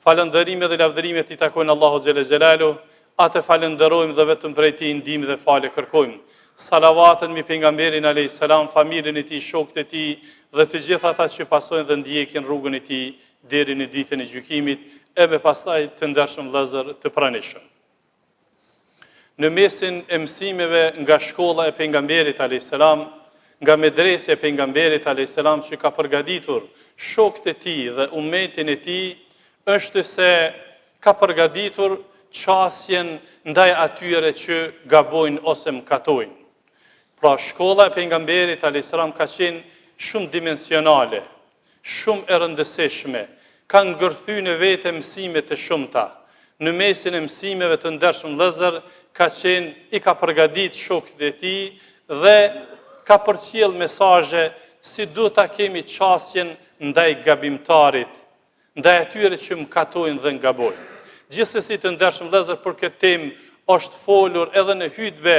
Falëndërime dhe lavdërimet i takojnë Allahu xhele xhelalu, atë falënderojmë dhe vetëm prej tij ndihmë dhe falë kërkojmë. Salavatën mbi pejgamberin alayhis salam, familjen e tij, shokët e tij dhe të gjithë ata që pasojnë dhe ndjekin rrugën e tij deri në ditën e gjykimit, e me pastaj të ndershëm vëllezër të pranishëm. Në mesin e mësimeve nga shkolla e pejgamberit alayhis salam, nga medresja e pejgamberit alayhis salam që ka përgatitur shokët e tij dhe ummetin e tij, është se ka përgatitur qasjen ndaj atyre që gabojnë ose mkatojnë. Pra shkolla e pejgamberit alayhis salam ka qenë shumë dimensionale, shumë e rëndësishme, ka ngërthy në vete mësime të shumta. Në mesin e mësimeve të ndershëm vëllezër i ka përgatit shokët e tij dhe ka përcjell mesazhe si duhet ta kemi qasjen ndaj gabimtarit, ndaj atyre që mkatojnë dhe ngabojnë. Gjithsesi të ndershëm vëllezër, për këtë temë është folur edhe në hutbe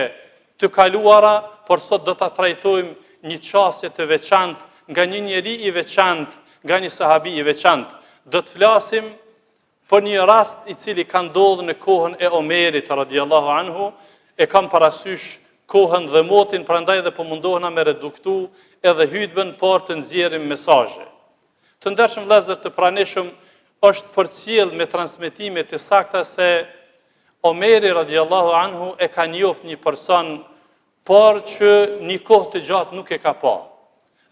të kaluara, por sot do ta trajtojmë një qasje të veçantë nga një njeri i veçantë, nga një sahabi i veçantë. Do të flasim për një rast i cili ka ndodhur në kohën e Omerit radhiyallahu anhu, e kam parasysh kohën dhe motin, prandaj dhe po mundohena me reduktu edhe hutben, por të nxjerrim mesazhe. Të ndershëm vëllezër të pranishëm, është përcjell me transmetime të sakta se Omeri radhiyallahu anhu e ka njoftë një person, por që një kohë të gjatë nuk e ka pa.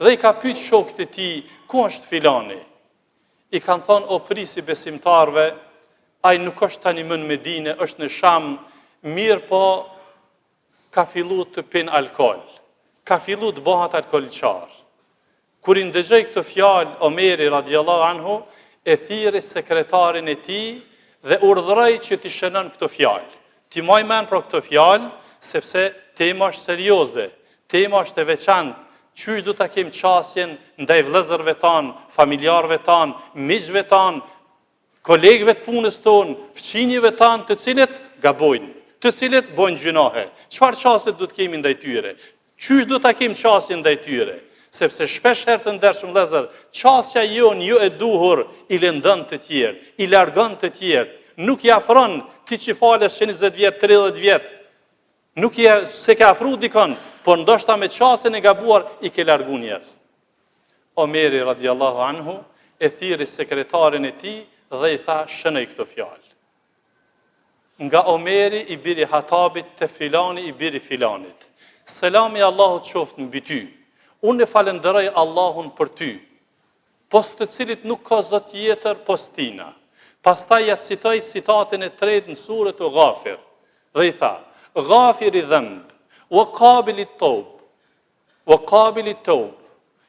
Dhe i ka pyet shokët e tij, ku është filani? I kanë thonë, o prisi besimtarve, ai nuk është tani më në Medinë, është në Sham, mirë po ka fillu të pin alkool, ka fillu të bëhat alkoolqar. Kur i ndëgjoi këtë fjalë, Omeri radhiyallahu anhu e thirrë sekretarin e tij dhe urdhëroi që t'i shënon këtë fjalë. Ti maj mend për këtë fjalë, sepse tema është serioze, tema është e veçantë. Qysh do ta kem qasjen ndaj vëllezërve tanë, familjarëve tanë, miqve tanë, kolegëve të punës tonë, fëmijëve tanë, të cilët gabojnë, të cilët bojnë gjunahe. Çfarë qasje do të kemi ndaj tyre? Qysh do ta kem qasjen ndaj tyre? Sepse shpesh herë të ndershëm vëllezër, qasja jon jo e duhur i lëndon të tjerë, i largon të tjerë, nuk i afron ti që falesh 20 vjet, 30 vjet. Nuk se ka afru dikon, por ndoshta me qasjen e gabuar i ke largu njerëz. Omeri radhiyallahu anhu e thirrë sekretarin e tij dhe i tha, shënoj këtë fjalë. Nga Omeri i biri Hatabit te filani i biri filanit. Selami Allahut qoftë mbi ty. Unë e falenderoj Allahun për ty, pos të cilit nuk ka zot tjetër pos tina. Pastaj ja citoj citatin e tretë në surën Ghafir. Dhe i tha, Ghafiri dhanb, wa qabili at-tawb, wa qabili at-tawb,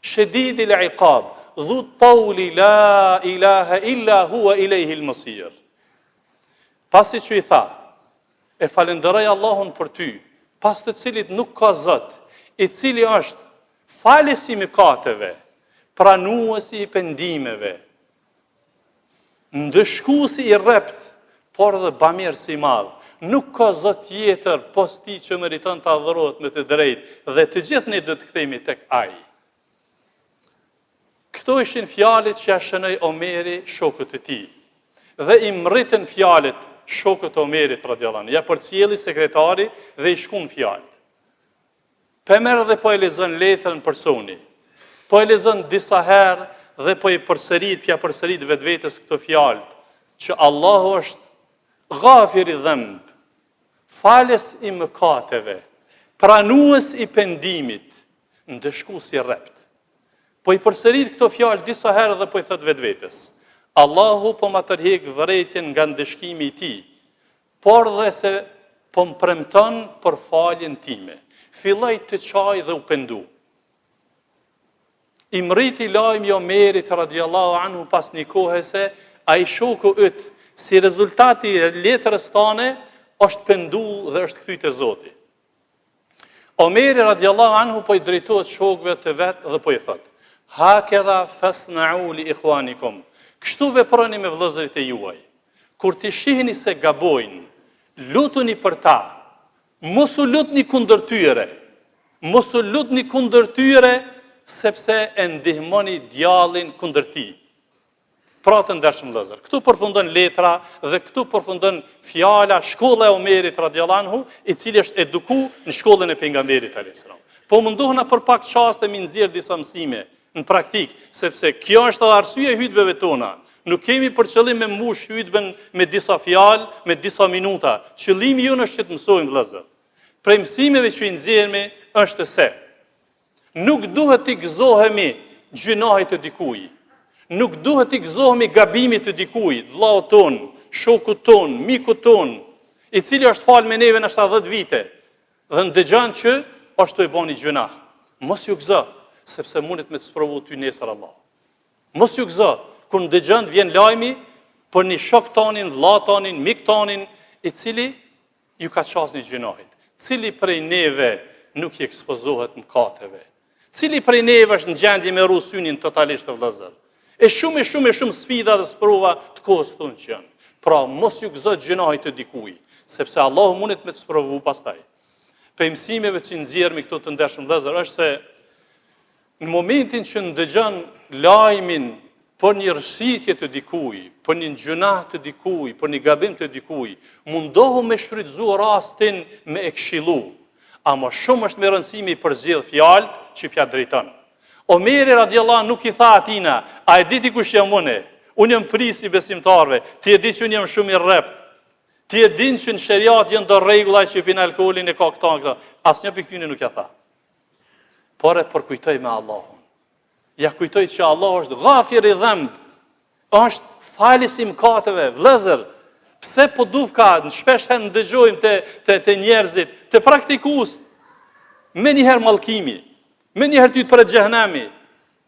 shadidi al-iqab, dhu at-tawli la ilaha illa huwa ilayhi al-masir. Pasi që i tha, e falenderoj Allahun për ty, pas të cilit nuk ka zot, i cili është falësi i mëkateve, pranuesi i pendimeve, ndëshkuesi i rrept, por dhe bamirësi i madh. Nuk ka zot tjetër pos ti që meriton të adhurohet me të drejtë, dhe të gjithë ne do të kthehemi tek ai. Këto ishin fjalët që ja shënoi Omeri shokët e tij. Dhe i mritën fjalët shokët e Omerit radhiyallahu anhu. Ja përcjelli sekretari dhe i shkun fjalët. Po merr dhe po e lexon letrën personi. Po e lexon disa herë dhe po i përsërit vetvetes këtë fjalë, që Allahu është Ghafiri dhanb, falës i mëkateve, pranues i pendimit, ndëshkues i rrept. Po i përsërit këtë fjalë disa herë dhe po i thot vetvetes, Allahu po ma tërheq vërejtjen nga ndëshkimi i tij, por dhe se po më premton për faljen time. Filloi të çaj dhe u pendu. I mriti lajmi Omerit radhiyallahu anhu pas një kohe se ai shoku yt, si rezultati i letrës tane, është pendu dhe është kthy te Zoti. Omeri radhiyallahu anhu po i drejtohet shokëve të vet dhe po i thot, hakadha fasna'u li ikhwanikum. Kështu veproni me vëllezërit e juaj. Kur ti shihni se gabojnë, lutuni për ta. Mos u lutni kundër tyre. Mos u lutni kundër tyre sepse e ndihmoni djallin kundër tij. Pra të ndershëm vëllezër, këtu përfundon letra dhe këtu përfundon fjala shkolla e Omerit radhiyallahu anhu, i cili është eduku në shkollën e pejgamberit alayhis salam. Po mundohna për pak çaste mi nxjerr disa mësime në praktik, sepse kjo është arsye e hutbeve tona. Nuk kemi për qëllim me mbush hutben me disa fjalë, me disa minuta. Qëllimi jonë është që të mësojmë vëllezër. Prej mësimeve që i nxjerrmi është se nuk duhet të gëzohemi gjunahit të dikujt. Nuk duhet të gëzohemi gabimit të dikujt, vllau ton, shoku ton, miku ton, i cili është fal me neve në 70 vite dhe ndëgjon që është të i bani gjunah. Mos ju gëzo, sepse mundet me të sprovu ty nesër Allah. Mos ju gëzo, kur ndëgjon vjen lajmi për një shok tanin, vlla tanin, mik tanin, i cili ju ka qasni gjunahit. Cili prej neve nuk i ekspozohet mëkateve. Cili prej neve është në gjendje me rusynin totalisht të vëllezër. E shumë sfida dhe sprova të kohës tonë që janë. Pra, mos ju gëzo gjunahit të dikujt, sepse Allahu mundet me të sprovu pastaj. Për mësimeve që nxjerrmi këto të ndershëm vëllezër është se në momentin që ndëgjon lajmin për një rëshitje të dikujt, për një gjunah të dikujt, për një gabim të dikujt, mundohu me shfrytëzu rastin me e këshillu. Ama shumë është me rëndësi me i përzgjedh fjalët që pja drejton. Omeri radhiyallahu anhu nuk i tha atina, a e diti kush jam unë? Unë jam prisi besimtarve, ti e di që unë jam shumë i rrept. Ti e din që në sheriat janë do rregulla që pin alkoolin e ka këta. Asnjë pikë tyne nuk ja tha. Por e përkujtoj me Allahun. Ja kujtoj që Allah është ghafir i dhanb, është falis i mëkateve, vëllezër. Pse po dufka, shpesh herë ndëgjojmë te njerëzit, te praktikues, me njëherë mallkimi, me njëherë ty për xhehenami.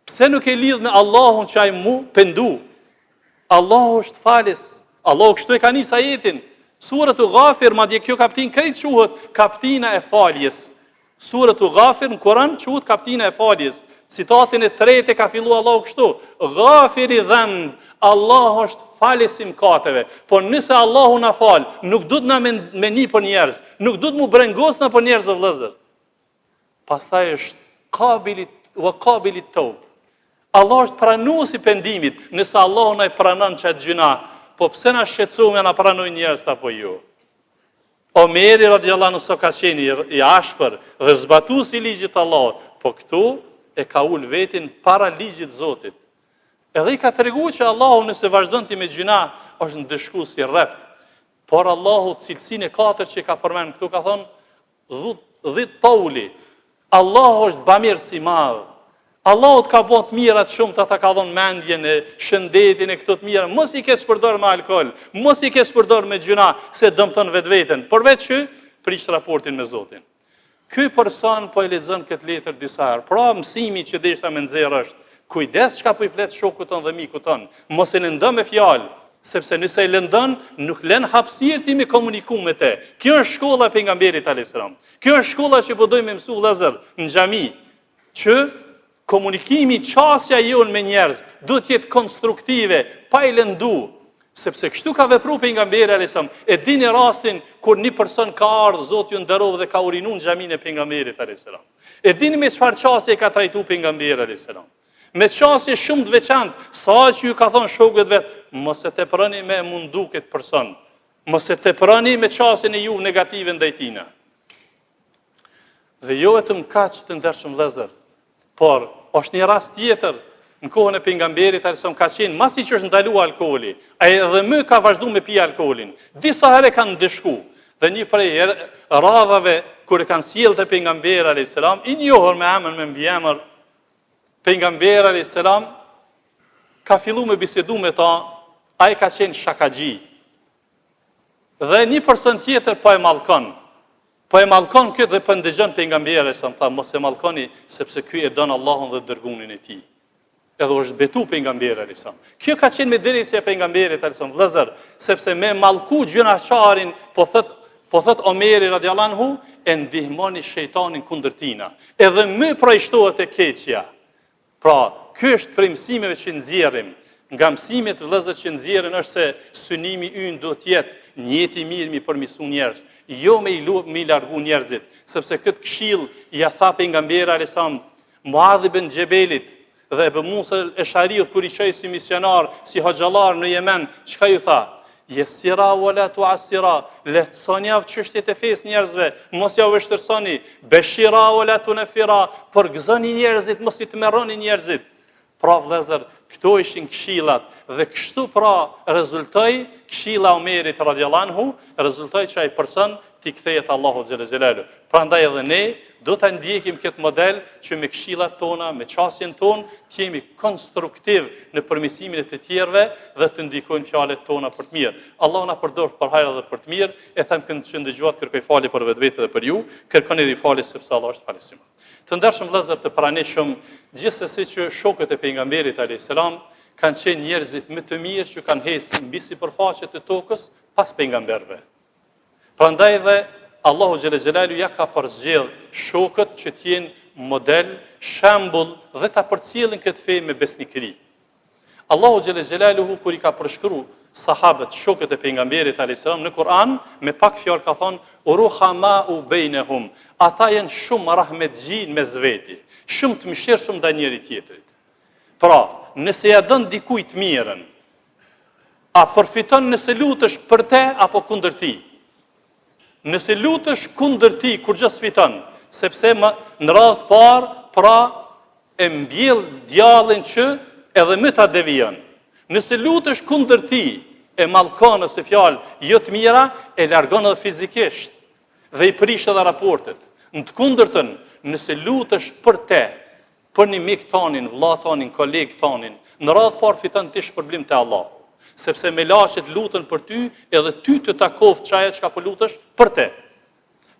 Pse nuk e lidh me Allahun që ai mu pendu? Allahu është falis. Allahu kështu e ka nis ajetin. Suratu Ghafir, madje kjo kaptin krejt quhet kaptina e faljes. Suratu Ghafir në Kur'an quhet kaptina e faljes. Citatin e tretë ka fillu Allahu kështu. Ghafir i dhanb, Allah është falis i mëkateve. Po nëse Allahu na fal, nuk duhet na meni për njerëz, nuk duhet mu brengosna për njerëz vëllezër. Pastaj është qabilit tawb. Allah është pranuesi pendimit, nëse Allahu na i pranon çat gjuna, po pse na shqetësojmë na pranojnë njerëz apo jo? Omeri radhiyallahu anhu ka qenë i ashpër dhe zbatuesi i ligjit të Allahut, po këtu e ka ul vetin para ligjit të Zotit. Edhe i ka treguar që Allahu nëse vazhdon ti me gjuna, është ndëshkues i rrept. Por Allahu cilësinë e katërt që ka përmend këtu ka thonë dhit tauli. Allahu është bamirës i madh. Allahu të ka bën të mirat shumë, ta ka dhënë mendjen e shëndetin e këto të mira. Mos i kesh përdor me alkool, mos i kesh përdor me gjuna se dëmton vetveten. Përveç që prish raportin me Zotin. Ky person po e lexon këtë letër disa herë. Pra mësimi që desha me nxjerr është kujdes çka po i flet shokut ton dhe mikut ton. Mos e lëndon me fjalë, sepse nëse e lëndon, nuk lën hapësirë ti me komunikum me te. Kjo është shkolla e pejgamberit alayhis salam. Kjo është shkolla që po dojmë mësu vëllezër në xhami, që komunikimi, qasja jonë me njerëz, duhet të jetë konstruktive, pa i lëndu, sepse kështu ka vepruar pejgamberi alayhis salam. E dini rastin kur një person ka ardhur, Zoti ju nderoj dhe ka urinu në xhamin e pejgamberit alayhis salam. E dini me çfarë qasje ka trajtuar pejgamberi alayhis salam. Me qasje shumë të veçantë, sa që ju ka thonë shokët vet, mos e teproni me mundu këtë person. Mos e teproni me qasjen e ju negative ndaj tina. Dhe jo vetëm kaq të ndershëm vëllezër, por është një rast tjetër në kohën e pejgamberit alayhis ka qenë masi që është ndaluar alkooli, ai edhe më ka vazhduar me pi alkoolin. Disa herë kanë ndeshku dhe një prej radhave kur e kanë sjellë te pejgamberi alayhis salam, i njohur me emër me mbiemër, pejgamberi alayhis salam ka filluar me bisedu me ta, ai ka qenë shakaxhi. Dhe një person tjetër po e mallkon. Po e mallkon këtë dhe po ndëgjon pejgamberi sa tha mos e mallkoni sepse ky e don Allahun dhe dërgunin e tij. Edhe është betu pejgamberi alayhis salam. Kjo ka qenë me drejtësi e pejgamberit alayhis salam, vëllazër, sepse me mallku gjunaqarin, po thot Omeri radhiyallahu anhu, e ndihmoni shejtanin kundër tina. Edhe më projshtohet e keqja. Pra, ky është prej mësimeve që nxjerrim. Nga mësimet vëllezër që nxjerrin është se synimi ynë do të jetë një jetë i mirë mi përmirësu njerëz, jo me i largu njerëzit, sepse këtë këshill ja tha pejgamberi alayhis salam Muadh ibn Jabelit, Dhe Ebu Musa el-Eshariut kur I qej si misionar, si hoxhallar në Yemen, çka ju tha? Yesira wala tu'assira, lehtësoni javë çështjet e fesë njerëzve, mos ja vështirësoni. Beshira wala tunfira, përgëzoni njerëzit, mos I tmerroni njerëzit. Pra vëllezër, këto ishin këshillat dhe kështu pra rezultoi këshilla Omerit radhiyallahu anhu, rezultoi që ai person t'i kthehet Allahu xhelle xhelalu. Prandaj edhe ne do ta ndjekim këtë model që me këshillat tona, me qasjen tonë, të jemi konstruktiv në përmirësimin e të tjerëve dhe të ndikojnë fjalët tona për të mirë. Allahu na përdor për hajër dhe për të mirë. E them kënd që ndëgjuat kërkoj falje për vetvete dhe për ju, kërkoni edhe falje sepse Allah është falësim. Të ndershëm vëllezër të pranishëm, gjithsesi që shokët e pejgamberit alayhis salam kanë qenë njerëzit më të mirë që kanë hesë mbi sipërfaqet e tokës pas pejgamberëve. Prandaj dhe Allahu xhelle xhelalu ja ka përzgjedh shokët që të jenë model, shembull dhe ta përcjellin këtë fe me besnikëri. Allahu xhelle xhelalu kur I ka përshkruar sahabët, shokët e pejgamberit alayhis salam në Kur'an, me pak fjalë ka thonë ruhamau bainahum. Ata janë shumë rahmetxhin mes veti, shumë të mëshirshëm ndaj njëri tjetrit. Pra, nëse ja don dikujt mirën, a përfiton nëse lutesh për te apo kundër ti? Nëse lutesh kundër ti, kur gjë sfiton, sepse në radhë parë, pra e mbjell djallin që edhe më ta devijon. Nëse lutesh kundër ti, e mallkon ose fjalë jo të mira, e largon edhe fizikisht dhe I prish edhe raportet. Në të kundërtën, nëse lutesh për te, për një mik tanin, vëlla tanin, koleg tanin, në radhë parë fiton ti shpërblim te Allah. Sepse me laqet lutën për ty, edhe ty të takoft çaja çka po lutesh për te.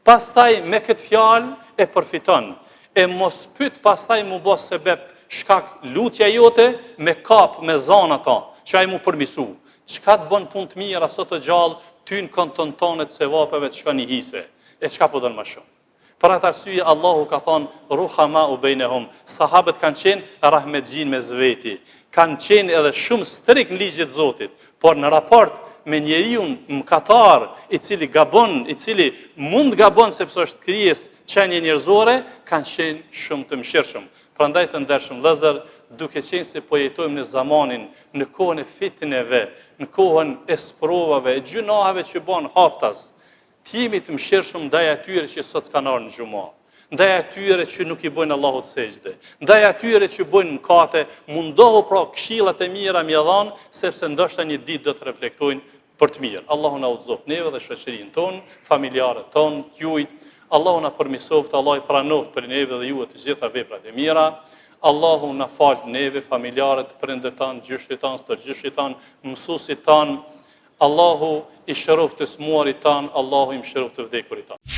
Pastaj me këtë fjalë e përfiton, e mos pyet pastaj mu bë sebeb shkak lutja jote me kap me zana ta, që ai mu përmisu. Çka të bën punë të mira sot të gjallë, ty në konton tonet se vapeve të shkoni hise. E çka po don më shumë. Për atë arsye Allahu ka thonë ruhamau bainahum. Sahabët kanë qenë rahmetxhin mes veti. Kanë qenë edhe shumë strikt në ligjet e Zotit, por në raport me njeriu mëkatar, I cili gabon, I cili mund gabon sepse është krijes qenie njerëzore, kanë qenë shumë të mëshirshëm. Prandaj të ndershëm vëllezër, duke qenë se po jetojmë në zamanin, në kohën e fitneve, në kohën e sprovave, e gjunaheve që bën haptas, të jemi të mëshirshëm ndaj atyre që sot kanë ardhur në xhumë, ndaj atyre që nuk I bojnë Allahut sejdë, ndaj atyre që bojnë mëkate, mundohu pra këshillat e mira më dhon, sepse ndoshta një ditë do të reflektojnë për të mirë. Allahu na udhëzoft neve dhe shoqërinë tonë, familjarët tonë, t'jujt. Allahu na përmirësoft, Allah I pranoft për neve dhe ju të gjitha veprat e mira. Allahu na fal neve, familjarët, prindërit tanë, gjyshtit tanë, stërgjyshtit tanë, mësuesit tanë. Allahu I shëroft të smuarit tanë, Allahu I mëshiroft të vdekurit tanë.